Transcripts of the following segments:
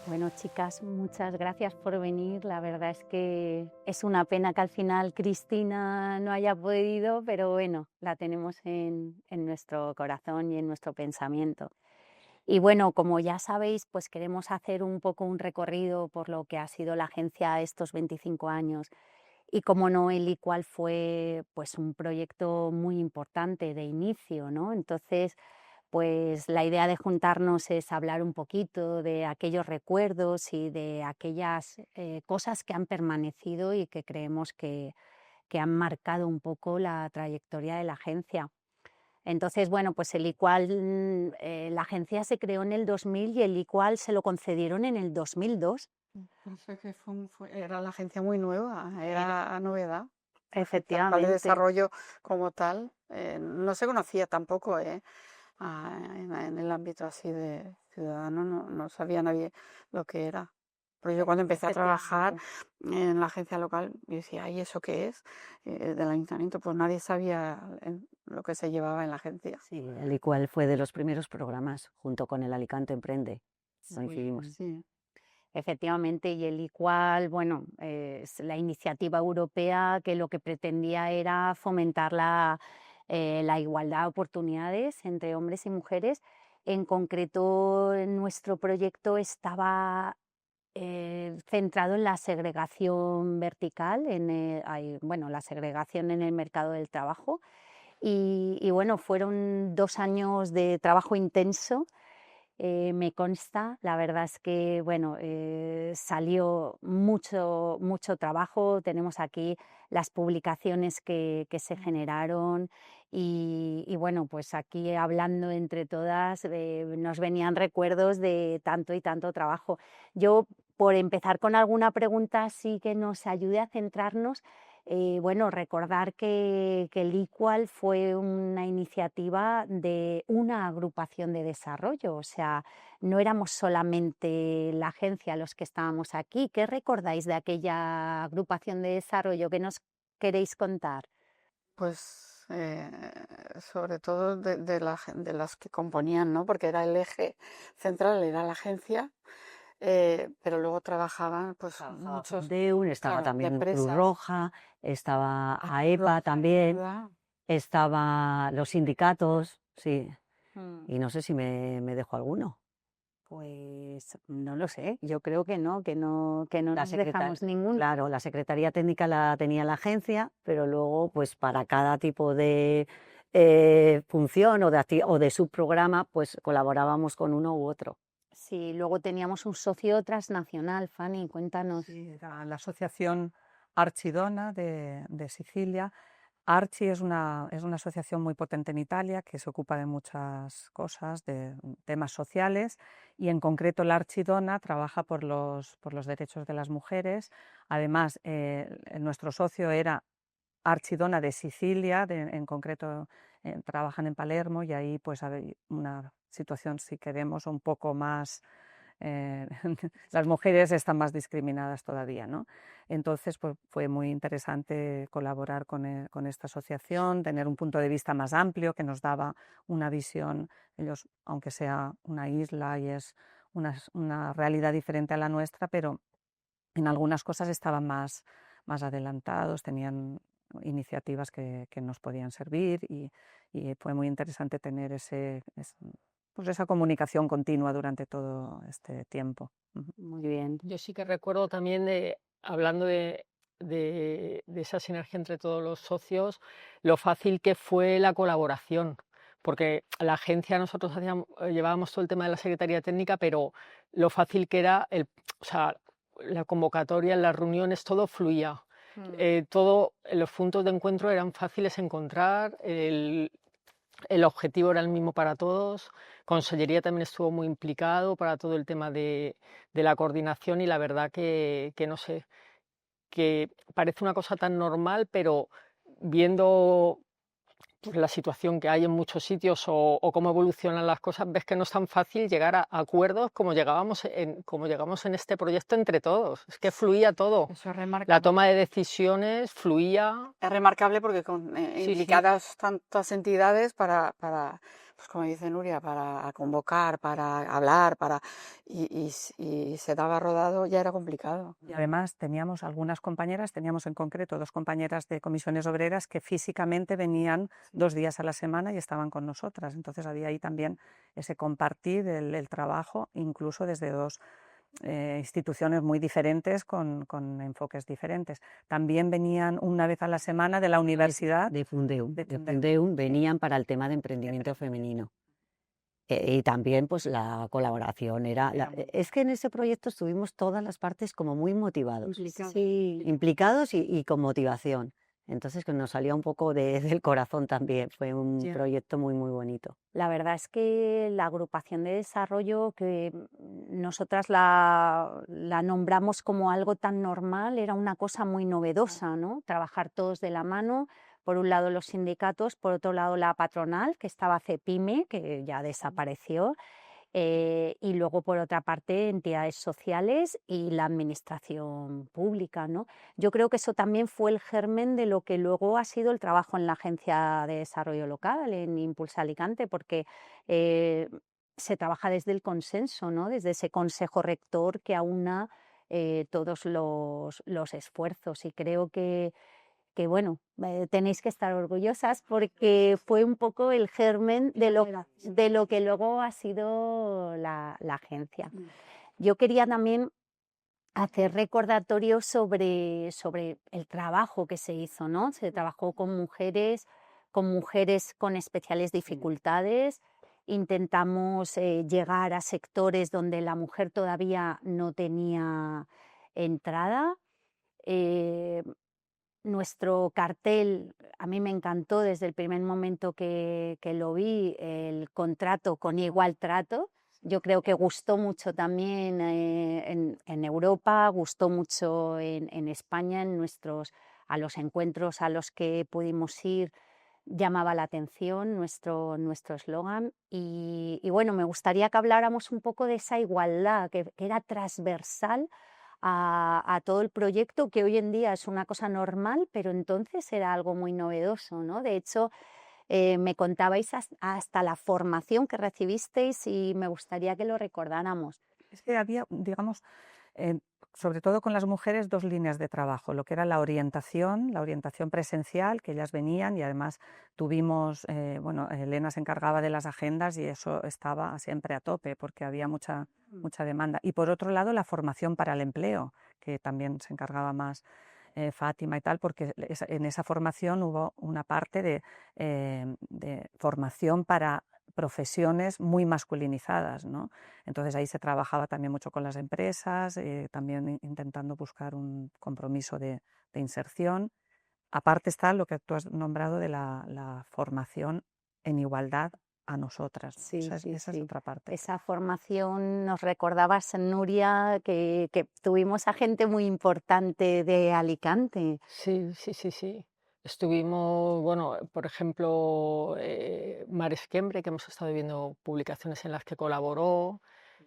Bueno, chicas, muchas gracias por venir. La verdad es que es una pena que al final Cristina no haya podido, pero bueno, la tenemos en nuestro corazón y en nuestro pensamiento. Y bueno, como ya sabéis, pues queremos hacer un poco un recorrido por lo que ha sido la agencia estos 25 años. Y como no, el ICUAL fue pues un proyecto muy importante de inicio, ¿no? Entonces, pues la idea de juntarnos es hablar un poquito de aquellos recuerdos y de aquellas cosas que han permanecido y que creemos que han marcado un poco la trayectoria de la agencia. Entonces, bueno, pues el ICUAL, la agencia se creó en el 2000 y el ICUAL se lo concedieron en el 2002. Parece que era la agencia muy nueva, era novedad. Tal de Efectivamente. desarrollo como tal, no se conocía tampoco, en el ámbito así de ciudadano, no sabía nadie lo que era. Pero yo cuando empecé a trabajar en la agencia local, yo decía, ¿y eso qué es? Del ayuntamiento, pues nadie sabía lo que se llevaba en la agencia. Sí, el ICUAL fue de los primeros programas, junto con el Alicante Emprende. Coincidimos. Sí. Efectivamente, y el ICUAL, bueno, es la iniciativa europea que lo que pretendía era fomentar la igualdad de oportunidades entre hombres y mujeres. En concreto, nuestro proyecto estaba centrado en la segregación vertical, bueno, la segregación en el mercado del trabajo. Y bueno, fueron 2 años de trabajo intenso. Me consta, la verdad es que bueno, salió mucho trabajo. Tenemos aquí las publicaciones que se generaron y bueno, pues aquí hablando entre todas nos venían recuerdos de tanto y tanto trabajo. Yo, por empezar con alguna pregunta así que nos ayude a centrarnos, bueno, recordar que el ICUAL fue una iniciativa de una agrupación de desarrollo, o sea, no éramos solamente la agencia los que estábamos aquí. ¿Qué recordáis de aquella agrupación de desarrollo? ¿Qué nos queréis contar? Pues sobre todo de las que componían, ¿no? Porque era el eje central, era la agencia, pero luego trabajaban pues muchos Deun, estaba claro, de también Cruz empresas. Roja, estaba Cruz AEPA Roja, también, ¿verdad? estaba los sindicatos, sí. Mm. Y no sé si me dejo alguno. Pues no lo sé, yo creo que no La nos dejamos ninguno. Claro, la Secretaría Técnica la tenía la agencia, pero luego, pues para cada tipo de función o de subprograma, pues colaborábamos con uno u otro. Sí, luego teníamos un socio transnacional, Fanny, cuéntanos. Sí, era la Asociación Archidona de Sicilia. Archi es una asociación muy potente en Italia que se ocupa de muchas cosas, de temas sociales, y en concreto la Archidona trabaja por los derechos de las mujeres. Además, nuestro socio era Archidona de Sicilia, en concreto trabajan en Palermo, y ahí pues hay una situación, si queremos, un poco más las mujeres están más discriminadas todavía, ¿no? Entonces, pues, fue muy interesante colaborar con esta asociación, tener un punto de vista más amplio que nos daba una visión. Ellos, aunque sea una isla y es una realidad diferente a la nuestra, pero en algunas cosas estaban más adelantados, tenían iniciativas que nos podían servir, y fue muy interesante tener pues esa comunicación continua durante todo este tiempo. Muy bien. Yo sí que recuerdo también, hablando de esa sinergia entre todos los socios, lo fácil que fue la colaboración, porque la agencia nosotros llevábamos todo el tema de la Secretaría Técnica, pero lo fácil que era, o sea, la convocatoria, las reuniones, todo fluía. Los puntos de encuentro eran fáciles de encontrar, el objetivo era el mismo para todos. Consellería también estuvo muy implicado para todo el tema de la coordinación, y la verdad que no sé, que parece una cosa tan normal, pero viendo pues, la situación que hay en muchos sitios o cómo evolucionan las cosas, ves que no es tan fácil llegar a acuerdos como llegamos en este proyecto entre todos. Es que fluía todo. Eso es La remarcable. toma de decisiones fluía. Es remarcable porque con Sí, sí. implicadas tantas entidades pues como dice Nuria, para convocar, para hablar, y se daba rodado, ya era complicado. Y además teníamos algunas compañeras, teníamos en concreto 2 compañeras de comisiones obreras que físicamente venían 2 días a la semana y estaban con nosotras. Entonces había ahí también ese compartir el trabajo, incluso desde 2 instituciones muy diferentes con enfoques diferentes. También venían una vez a la semana de la universidad. De Fundeum. De De Fundeum. Fundeum venían para el tema de emprendimiento femenino. Y también pues la colaboración es que en ese proyecto estuvimos todas las partes como muy motivados. Implicadas. Sí, implicados y con motivación. Entonces que nos salía un poco del corazón también. Fue un Ya. proyecto muy, muy bonito. La verdad es que la agrupación de desarrollo, que nosotras la nombramos como algo tan normal, era una cosa muy novedosa, ¿no? Trabajar todos de la mano, por un lado los sindicatos, por otro lado la patronal, que estaba CEPIME, que ya desapareció, y luego por otra parte entidades sociales y la administración pública, ¿no? Yo creo que eso también fue el germen de lo que luego ha sido el trabajo en la Agencia de Desarrollo Local, en Impulsa Alicante, porque se trabaja desde el consenso, ¿no? Desde ese consejo rector que aúna todos los esfuerzos, y creo que bueno, tenéis que estar orgullosas porque fue un poco el germen de lo que luego ha sido la agencia. Yo quería también hacer recordatorio sobre el trabajo que se hizo, ¿no? Se trabajó con mujeres con especiales dificultades. Intentamos llegar a sectores donde la mujer todavía no tenía entrada. Nuestro cartel, a mí me encantó desde el primer momento que lo vi, el contrato con igual trato. Yo creo que gustó mucho también en Europa, gustó mucho en España, a los encuentros a los que pudimos ir, llamaba la atención nuestro eslogan. Y bueno, me gustaría que habláramos un poco de esa igualdad que era transversal a todo el proyecto, que hoy en día es una cosa normal, pero entonces era algo muy novedoso, ¿no? De hecho, me contabais hasta la formación que recibisteis y me gustaría que lo recordáramos. Es que había, digamos, sobre todo con las mujeres, 2 líneas de trabajo, lo que era la orientación presencial, que ellas venían, y además tuvimos, Elena se encargaba de las agendas y eso estaba siempre a tope porque había mucha demanda. Y por otro lado, la formación para el empleo, que también se encargaba más Fátima y tal, porque en esa formación hubo una parte de formación para profesiones muy masculinizadas, ¿no? Entonces ahí se trabajaba también mucho con las empresas, también intentando buscar un compromiso de inserción. Aparte está lo que tú has nombrado de la formación en igualdad a nosotras, ¿no? Sí, esa sí, es sí. otra parte. Esa formación, nos recordabas, Nuria, que tuvimos a gente muy importante de Alicante. Sí, sí, sí, sí. Estuvimos, bueno, por ejemplo, Mar Esquembre, que hemos estado viendo publicaciones en las que colaboró,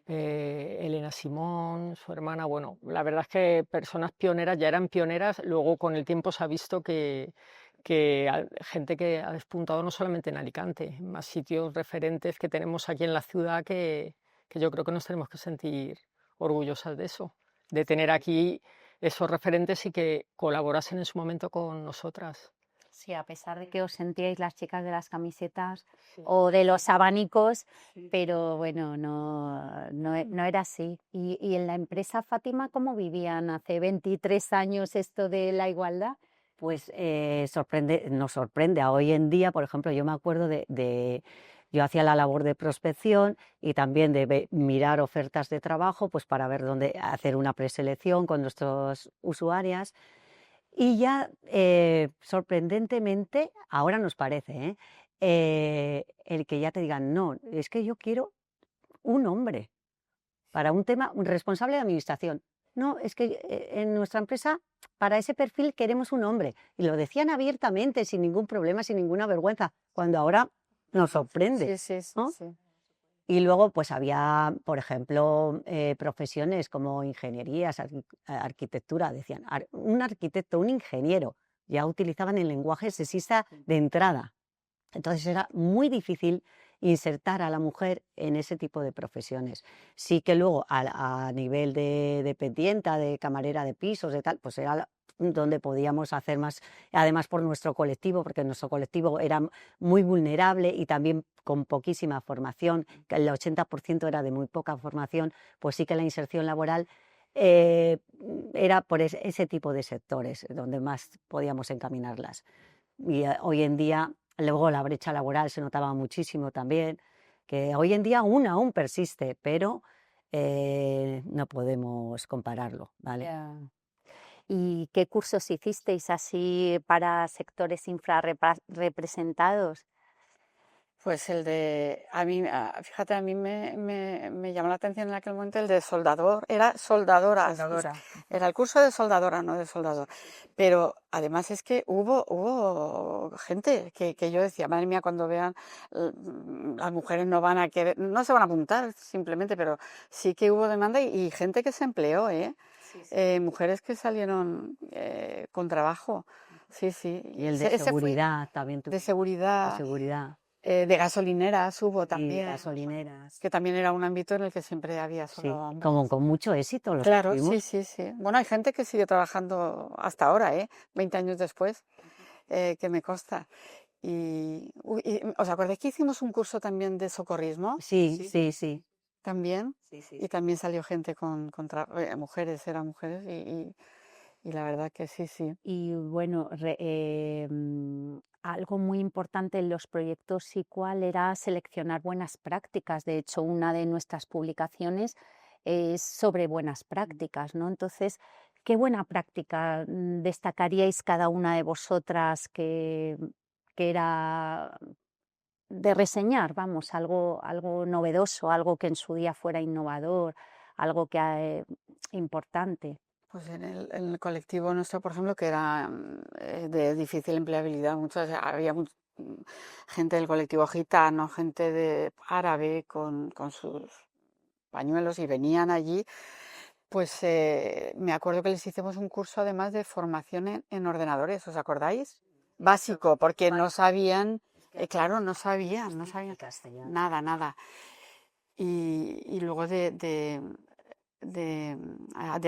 Elena Simón, su hermana. Bueno, la verdad es que personas pioneras, ya eran pioneras, luego con el tiempo se ha visto que gente que ha despuntado no solamente en Alicante, en más sitios referentes que tenemos aquí en la ciudad, que yo creo que nos tenemos que sentir orgullosas de eso, de tener aquí esos referentes y que colaborasen en su momento con nosotras. Sí, a pesar de que os sentíais las chicas de las camisetas Sí. o de los abanicos, pero bueno, no era así. Y en la empresa, Fátima, ¿cómo vivían hace 23 años esto de la igualdad? Pues nos sorprende. A hoy en día, por ejemplo, yo me acuerdo yo hacía la labor de prospección y también de mirar ofertas de trabajo, pues para ver dónde hacer una preselección con nuestras usuarias. Y ya, sorprendentemente, ahora nos parece, el que ya te digan, no, es que yo quiero un hombre para un tema, un responsable de administración. No, es que en nuestra empresa, para ese perfil queremos un hombre. Y lo decían abiertamente, sin ningún problema, sin ninguna vergüenza. cuando ahora nos sorprende, Sí, sí, sí, ¿no? sí. Y luego, pues había, por ejemplo, profesiones como ingenierías, arquitectura, decían, un arquitecto, un ingeniero, ya utilizaban el lenguaje sexista de entrada. Entonces era muy difícil insertar a la mujer en ese tipo de profesiones. Sí que luego a nivel de dependienta, de camarera de pisos, de tal, pues era donde podíamos hacer más, además por nuestro colectivo, porque nuestro colectivo era muy vulnerable y también con poquísima formación, que el 80% era de muy poca formación, pues sí que la inserción laboral eh, era por ese tipo de sectores donde más podíamos encaminarlas. Y hoy en día, luego la brecha laboral se notaba muchísimo también, que hoy en día aún persiste, pero no podemos compararlo, ¿vale? Ya. ¿Y qué cursos hicisteis así para sectores infrarrepresentados? Pues el de, fíjate, a mí me llamó la atención en aquel momento el de soldador, era soldadora, Soldadora. era el curso de soldadora, no de soldador. Pero además es que hubo gente que yo decía, madre mía, cuando vean, las mujeres no van a querer, no se van a apuntar simplemente, pero sí que hubo demanda y gente que se empleó, ¿eh? Mujeres que salieron con trabajo, sí, sí. Y el de Ese fue seguridad también, de de seguridad. seguridad, De gasolineras hubo y de también, gasolineras. que también era un ámbito en el que siempre había Sí, solo hombres. como con mucho éxito los Claro, sí, tuvimos. sí, sí. Bueno, hay gente que sigue trabajando hasta ahora, 20 años después, que me consta. ¿Os acordáis que hicimos un curso también de socorrismo? Sí, sí, sí, También. sí, sí. Y también salió gente mujeres, eran mujeres, y la verdad que sí, sí. Y bueno, algo muy importante en los proyectos ICUAL era seleccionar buenas prácticas. De hecho, una de nuestras publicaciones es sobre buenas prácticas, ¿no? Entonces, ¿qué buena práctica destacaríais cada una de vosotras que era de reseñar, vamos, algo novedoso, algo que en su día fuera innovador, algo que importante? Pues en el colectivo nuestro, por ejemplo, que era de difícil empleabilidad, había gente del colectivo gitano, gente de árabe con sus pañuelos y venían allí, pues me acuerdo que les hicimos un curso además de formación en ordenadores, ¿os acordáis? Básico, porque no sabían, claro, no sabían Castellano. nada, nada. Y luego de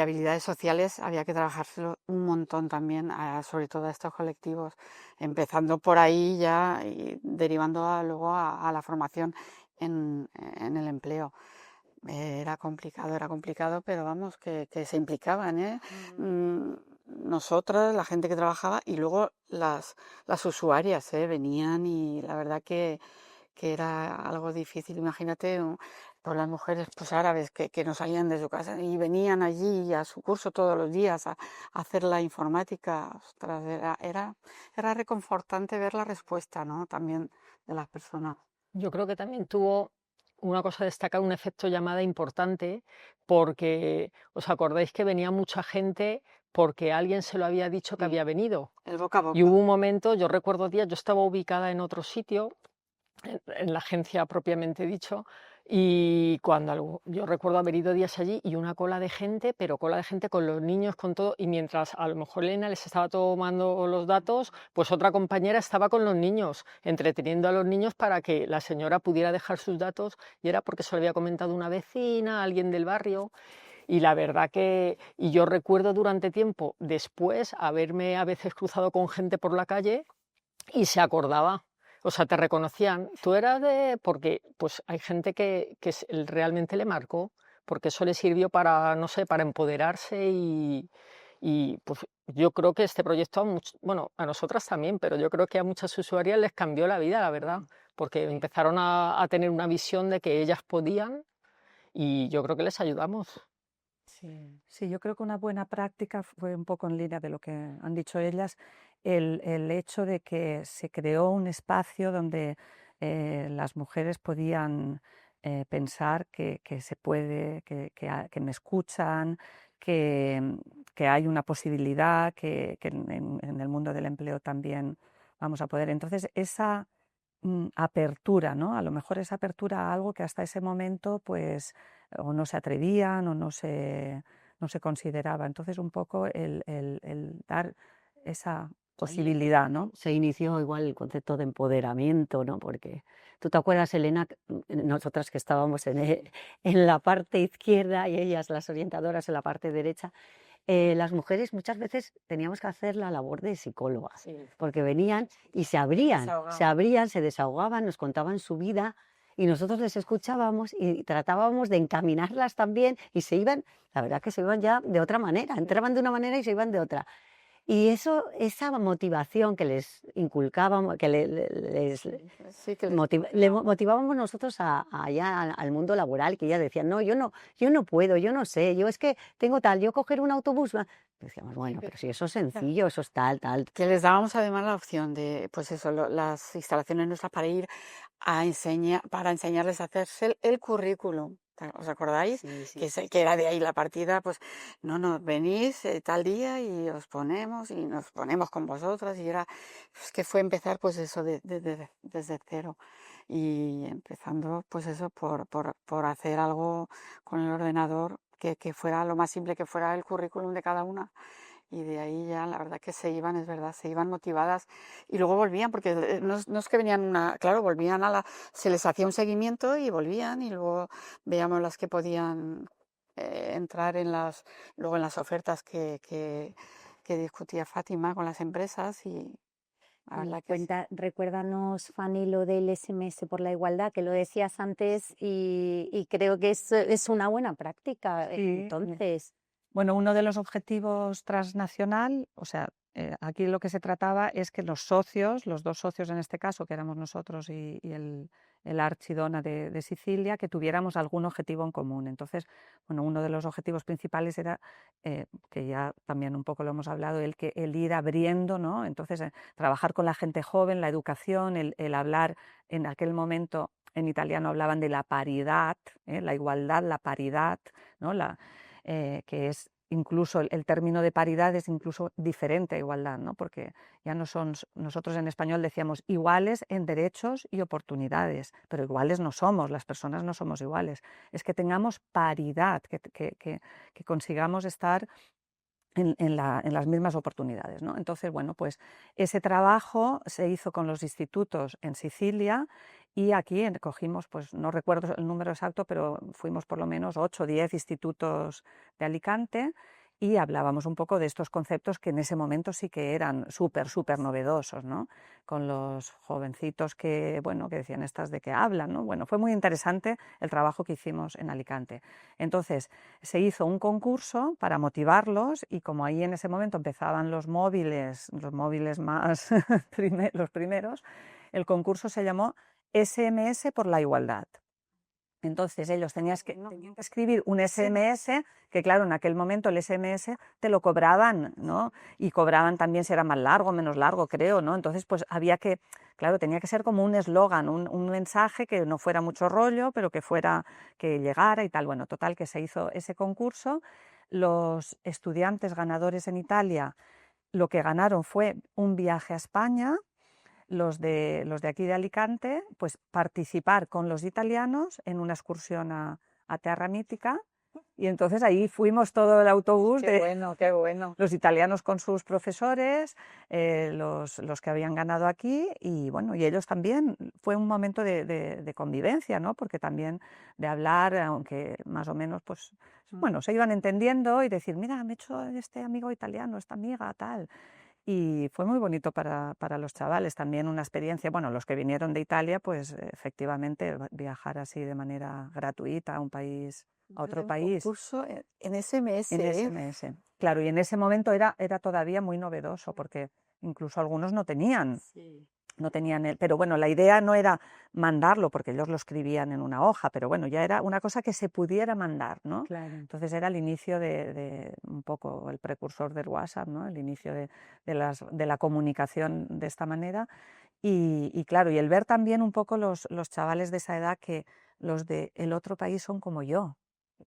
habilidades sociales había que trabajárselo un montón también, sobre todo a estos colectivos, empezando por ahí ya y derivando luego a la formación en el empleo. Era complicado, pero vamos, que se implicaban, ¿eh? Nosotras, la gente que trabajaba y luego las usuarias, ¿eh? Venían y la verdad que era algo difícil. Imagínate por las mujeres pues árabes que no salían de su casa y venían allí a su curso todos los días a hacer la informática. Ostras, era reconfortante ver la respuesta, ¿no? También de las personas. Yo creo que también tuvo una cosa a destacar, un efecto llamada importante, porque os acordáis que venía mucha gente porque alguien se lo había dicho que Sí, había venido. el boca a Y boca. hubo un momento, yo recuerdo días, yo estaba ubicada en otro sitio, en la agencia propiamente dicho, y yo recuerdo haber ido días allí y una cola de gente, pero cola de gente con los niños, con todo, y mientras a lo mejor Elena les estaba tomando los datos, pues otra compañera estaba con los niños, entreteniendo a los niños para que la señora pudiera dejar sus datos, y era porque se lo había comentado una vecina, alguien del barrio. Y la verdad y yo recuerdo durante tiempo después haberme a veces cruzado con gente por la calle y se acordaba, o sea, te reconocían, tú eras porque pues hay gente que realmente le marcó, porque eso le sirvió para, no sé, para empoderarse y pues yo creo que este proyecto, bueno, a nosotras también, pero yo creo que a muchas usuarias les cambió la vida, la verdad, porque empezaron a tener una visión de que ellas podían y yo creo que les ayudamos. Sí, sí, yo creo que una buena práctica fue un poco en línea de lo que han dicho ellas, el hecho de que se creó un espacio donde las mujeres podían pensar que se puede, que me escuchan, que hay una posibilidad, que en el mundo del empleo también vamos a poder. Entonces, apertura, ¿no? A lo mejor esa apertura a algo que hasta ese momento pues o no se atrevían o no se consideraba. Entonces un poco el dar esa posibilidad, ¿no? Se inició igual el concepto de empoderamiento, ¿no? Porque tú te acuerdas, Elena, nosotras que estábamos en la parte izquierda y ellas, las orientadoras, en la parte derecha, las mujeres muchas veces teníamos que hacer la labor de psicólogas, Sí, porque venían y se abrían, desahogaban. se desahogaban, nos contaban su vida y nosotros les escuchábamos y tratábamos de encaminarlas también y se iban, la verdad que se iban ya de otra manera, entraban de una manera y se iban de otra. Y eso, esa motivación que les inculcábamos, que les Sí, que les le motivaba. motivábamos nosotros allá al mundo laboral, que ellas decían, no, yo no puedo, yo no sé, yo es que tengo tal, yo coger un autobús, decíamos, bueno, pero si eso es sencillo, eso es tal, tal. Que les dábamos además la opción de, pues eso, las instalaciones nuestras para ir a enseñar, para enseñarles a hacerse el currículum. ¿Os acordáis? Sí, sí, Que era de ahí la partida, pues no, venís tal día y os ponemos y nos ponemos con vosotras y era, pues que fue empezar pues eso desde cero y empezando pues eso por hacer algo con el ordenador que fuera lo más simple que fuera el currículum de cada una. Y de ahí ya, la verdad que se iban, es verdad, se iban motivadas y luego volvían, porque no es que venían claro, volvían se les hacía un seguimiento y volvían y luego veíamos las que podían entrar luego en las ofertas que discutía Fátima con las empresas y la Y verdad que sí. recuérdanos, Fanny, lo del SMS por la igualdad, que lo decías antes y creo que es una buena práctica. Sí. Entonces, Bueno, uno de los objetivos transnacional, o sea, aquí lo que se trataba es que los socios, los dos socios en este caso, que éramos nosotros y el Archidona de Sicilia, que tuviéramos algún objetivo en común. Entonces, bueno, uno de los objetivos principales era, que ya también un poco lo hemos hablado, el ir abriendo, ¿no? Entonces, trabajar con la gente joven, la educación, el hablar en aquel momento. En italiano hablaban de la paridad, la igualdad, la paridad, ¿no? Que es incluso el término de paridad es incluso diferente a igualdad, ¿no? Porque ya no son, nosotros en español decíamos iguales en derechos y oportunidades, pero iguales no somos, las personas no somos iguales, es que tengamos paridad, que consigamos estar en las mismas oportunidades, ¿no? Entonces, bueno, pues ese trabajo se hizo con los institutos en Sicilia y aquí cogimos, pues no recuerdo el número exacto, pero fuimos por lo menos 8 o 10 institutos de Alicante y hablábamos un poco de estos conceptos que en ese momento sí que eran súper novedosos, ¿no? Con los jovencitos que, bueno, que decían estas de qué hablan, ¿no? Bueno, fue muy interesante el trabajo que hicimos en Alicante. Entonces, se hizo un concurso para motivarlos y como ahí en ese momento empezaban los móviles más los primeros, el concurso se llamó SMS por la igualdad. Entonces ellos tenían que escribir un SMS, que claro, en aquel momento el SMS te lo cobraban, ¿no? Y cobraban también si era más largo, menos largo, creo, ¿no? Entonces pues había que, claro, tenía que ser como un eslogan, un mensaje que no fuera mucho rollo, pero que llegara y tal. Bueno, total, que se hizo ese concurso. Los estudiantes ganadores en Italia lo que ganaron fue un viaje a España. Los de aquí de Alicante, pues participar con los italianos en una excursión a Terra Mítica y entonces ahí fuimos todo el autobús Qué bueno. los italianos con sus profesores, los que habían ganado aquí y bueno, y ellos también, fue un momento de convivencia, ¿no? Porque también de hablar, aunque más o menos, pues bueno, se iban entendiendo y decir, mira, me he hecho este amigo italiano, esta amiga, tal. Y fue muy bonito para los chavales, también una experiencia, bueno, los que vinieron de Italia, pues efectivamente viajar así de manera gratuita a un país, a otro país. Concurso en SMS. En SMS. Claro, y en ese momento era todavía muy novedoso, porque incluso algunos no tenían. Sí. No tenían pero bueno, la idea no era mandarlo, porque ellos lo escribían en una hoja, pero bueno, ya era una cosa que se pudiera mandar, ¿no? claro. Entonces era el inicio de un poco el precursor del WhatsApp, ¿no? El inicio de la comunicación de esta manera. Y claro, y el ver también un poco los chavales de esa edad que los del otro país son como yo,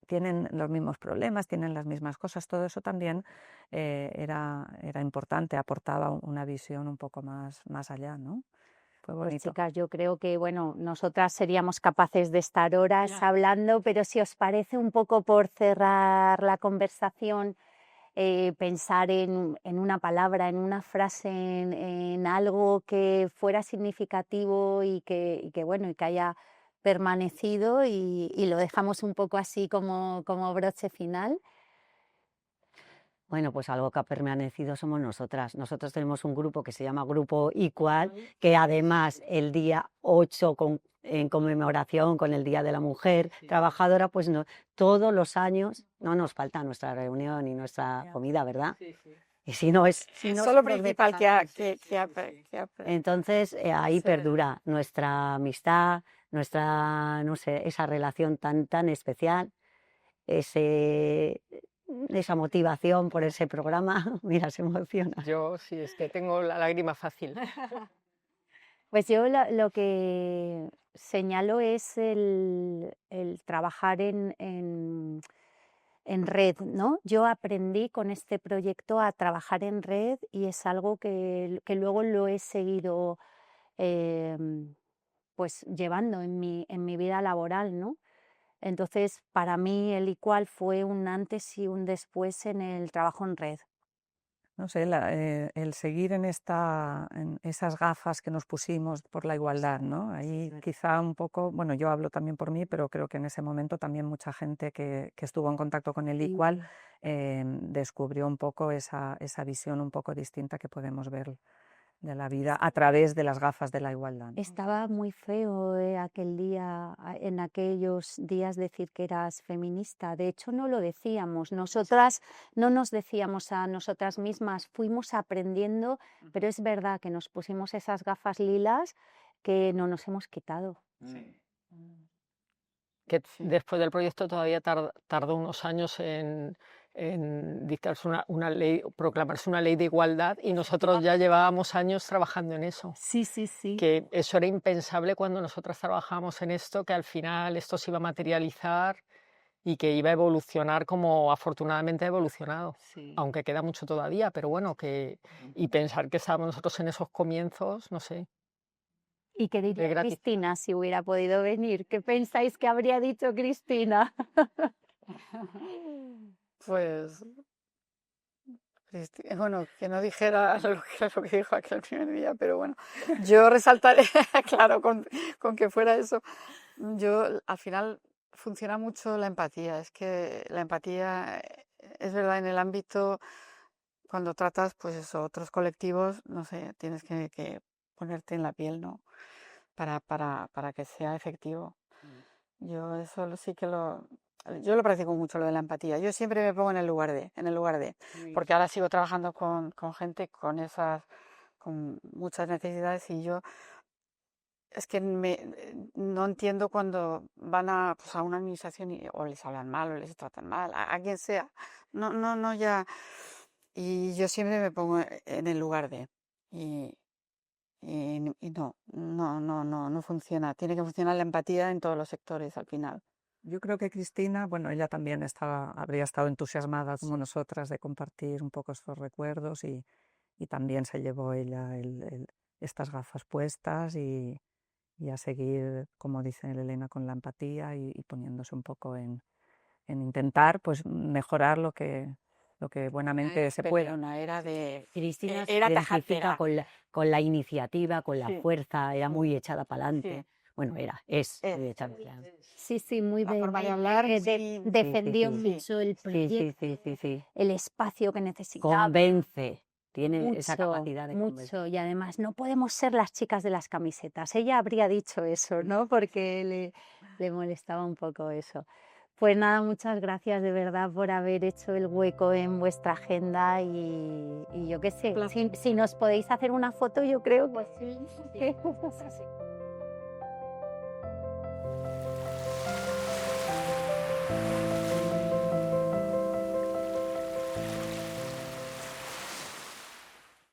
tienen los mismos problemas, tienen las mismas cosas, todo eso también era importante, aportaba una visión un poco más allá, ¿no? fue Pues bonito. chicas, yo creo que, bueno, nosotras seríamos capaces de estar horas hablando, pero si os parece un poco por cerrar la conversación, pensar en una palabra, en una frase, en algo que fuera significativo y que, bueno, y que haya permanecido y lo dejamos un poco así como broche final. Bueno, pues algo que ha permanecido somos nosotras. Nosotros tenemos un grupo que se llama Grupo Igual, que además el día 8, en conmemoración con el Día de la Mujer Trabajadora, pues todos los años no nos falta nuestra reunión y nuestra comida, ¿verdad? Y si no es... Eso es lo principal Entonces ahí Sí. perdura nuestra amistad, nuestra, no sé, esa relación tan especial, esa motivación por ese programa. Mira, se emociona. Yo sí, es que tengo la lágrima fácil. Pues yo lo que señalo es el trabajar en red, ¿no? Yo aprendí con este proyecto a trabajar en red y es algo que luego lo he seguido pues llevando en mi vida laboral, ¿no? Entonces, para mí el ICUAL fue un antes y un después en el trabajo en red. No sé, el seguir en esas gafas que nos pusimos por la igualdad, ¿no? Ahí quizá un poco, bueno, yo hablo también por mí, pero creo que en ese momento también mucha gente que estuvo en contacto con el Equal descubrió un poco esa visión un poco distinta que podemos ver de la vida a través de las gafas de la igualdad, ¿no? Estaba muy feo aquel día, en aquellos días decir que eras feminista. De hecho, no lo decíamos. Nosotras no nos decíamos a nosotras mismas, fuimos aprendiendo, pero es verdad que nos pusimos esas gafas lilas que no nos hemos quitado. Que después del proyecto todavía tardó unos años en dictarse una ley, proclamarse una ley de igualdad, y nosotros ya llevábamos años trabajando en eso. Sí, sí, sí. Que eso era impensable cuando nosotras trabajábamos en esto, que al final esto se iba a materializar y que iba a evolucionar como afortunadamente ha evolucionado. Sí. Aunque queda mucho todavía, pero bueno, y pensar que estábamos nosotros en esos comienzos, no sé. ¿Y qué diría gratis. Cristina si hubiera podido venir? ¿Qué pensáis que habría dicho Cristina? Pues, bueno, que no dijera lo que dijo aquel primer día, pero bueno, yo resaltaré, claro, con que fuera eso, yo al final funciona mucho la empatía, es que la empatía es verdad en el ámbito, cuando tratas, pues eso, otros colectivos, no sé, tienes que ponerte en la piel, ¿no? Para que sea efectivo. Yo eso sí que yo lo practico mucho, lo de la empatía. Yo siempre me pongo en el lugar de, porque ahora sigo trabajando con gente con muchas necesidades y yo es que no entiendo cuando van pues, a una administración o les hablan mal o les tratan mal, a quien sea. No, ya. Y yo siempre me pongo en el lugar de. Y no funciona. Tiene que funcionar la empatía en todos los sectores al final. Yo creo que Cristina, bueno, ella también habría estado entusiasmada como nosotras de compartir un poco estos recuerdos y también se llevó ella estas gafas puestas y a seguir, como dice Elena, con la empatía y poniéndose un poco en intentar pues mejorar lo que buenamente se pueda. Una era de... Cristina se era identifica tajatera. con la iniciativa, con la Sí, fuerza, era sí, muy echada para sí. adelante. Bueno, es Es. muy echada para adelante. Sí, sí, muy La de, forma de hablar, sí. defendió Sí, sí, mucho el Sí, proyecto, sí. el espacio que necesitaba. Convence, tiene esa Mucho, capacidad de convencer. mucho. Y además no podemos ser las chicas de las camisetas. Ella habría dicho eso, ¿no? Porque le molestaba un poco eso. Pues nada, muchas gracias de verdad por haber hecho el hueco en vuestra agenda y yo qué sé, si nos podéis hacer una foto, yo creo que sí.